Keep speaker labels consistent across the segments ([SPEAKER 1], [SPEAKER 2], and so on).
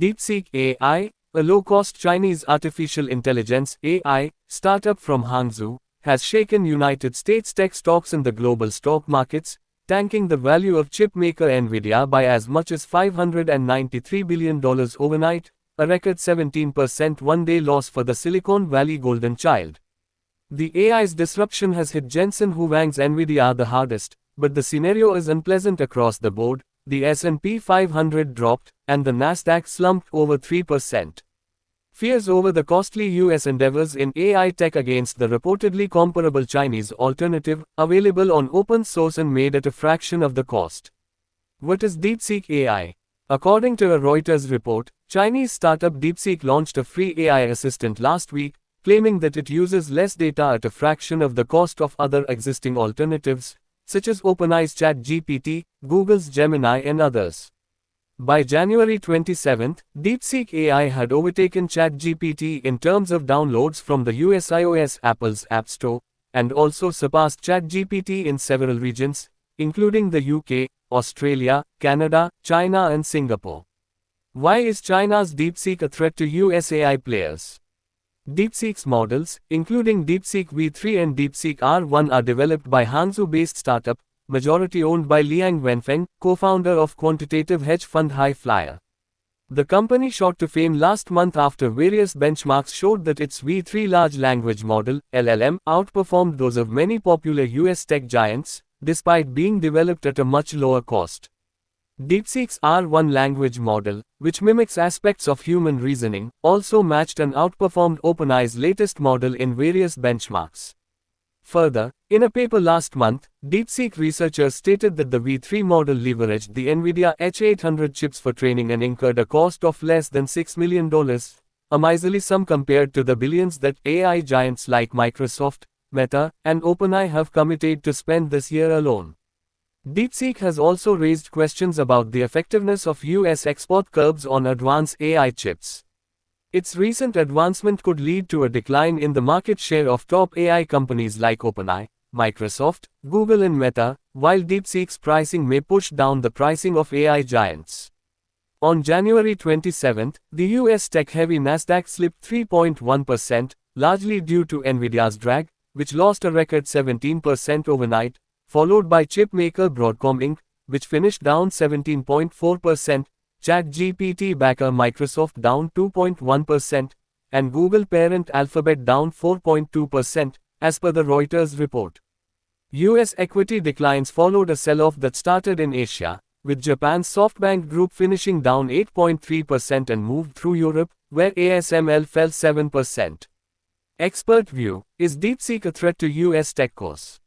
[SPEAKER 1] DeepSeek AI, a low-cost Chinese artificial intelligence (AI) startup from Hangzhou, has shaken United States tech stocks in the global stock markets, tanking the value of chipmaker Nvidia by as much as $593 billion overnight, a record 17% one-day loss for the Silicon Valley golden child. The AI's disruption has hit Jensen Huang's Nvidia the hardest, but the scenario is unpleasant across the board. The S&P 500 dropped, and the Nasdaq slumped over 3%. Fears over the costly US endeavors in AI tech against the reportedly comparable Chinese alternative, available on open source and made at a fraction of the cost. What is DeepSeek AI? According to a Reuters report, Chinese startup DeepSeek launched a free AI assistant last week, claiming that it uses less data at a fraction of the cost of other existing alternatives, such as OpenAI's ChatGPT, Google's Gemini and others. By January 27, DeepSeek AI had overtaken ChatGPT in terms of downloads from the US iOS Apple's App Store, and also surpassed ChatGPT in several regions, including the UK, Australia, Canada, China and Singapore. Why is China's DeepSeek a threat to US AI players? DeepSeek's models, including DeepSeek V3 and DeepSeek R1, are developed by Hangzhou-based startup, majority owned by Liang Wenfeng, co-founder of quantitative hedge fund Highflyer. The company shot to fame last month after various benchmarks showed that its V3 large language model, LLM, outperformed those of many popular US tech giants, despite being developed at a much lower cost. DeepSeek's R1 language model, which mimics aspects of human reasoning, also matched and outperformed OpenAI's latest model in various benchmarks. Further, in a paper last month, DeepSeek researchers stated that the V3 model leveraged the NVIDIA H800 chips for training and incurred a cost of less than $6 million, a miserly sum compared to the billions that AI giants like Microsoft, Meta, and OpenAI have committed to spend this year alone. DeepSeek has also raised questions about the effectiveness of US export curbs on advanced AI chips. Its recent advancement could lead to a decline in the market share of top AI companies like OpenAI, Microsoft, Google and Meta, while DeepSeek's pricing may push down the pricing of AI giants. On January 27, the US tech-heavy Nasdaq slipped 3.1%, largely due to Nvidia's drag, which lost a record 17% overnight, followed by chipmaker Broadcom Inc., which finished down 17.4%, ChatGPT backer Microsoft down 2.1%, and Google parent Alphabet down 4.2%, as per the Reuters report. US equity declines followed a sell-off that started in Asia, with Japan's SoftBank Group finishing down 8.3% and moved through Europe, where ASML fell 7%. Expert view: is DeepSeek a threat to US tech course?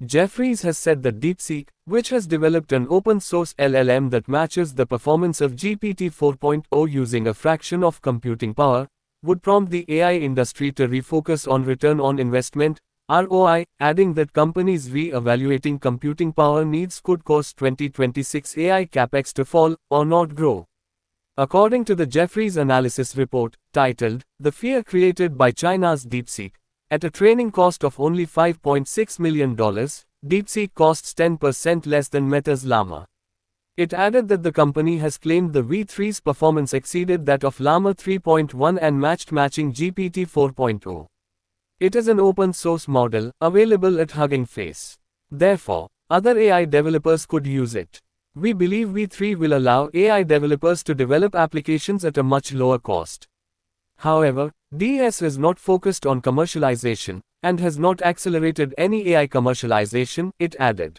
[SPEAKER 1] Jefferies has said that DeepSeek, which has developed an open-source LLM that matches the performance of GPT 4.0 using a fraction of computing power, would prompt the AI industry to refocus on return on investment, ROI, adding that companies re-evaluating computing power needs could cause 2026 AI capex to fall, or not grow. According to the Jefferies analysis report, titled, "The Fear Created by China's DeepSeek," at a training cost of only $5.6 million, DeepSeek costs 10% less than Meta's Llama. It added that the company has claimed the V3's performance exceeded that of Llama 3.1 and matching GPT 4.0. It is an open-source model, available at Hugging Face. Therefore, other AI developers could use it. We believe V3 will allow AI developers to develop applications at a much lower cost. However, DES is not focused on commercialization, and has not accelerated any AI commercialization, it added.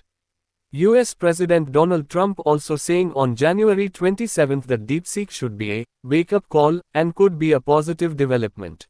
[SPEAKER 1] US President Donald Trump also saying on January 27 that DeepSeek should be a wake-up call and could be a positive development.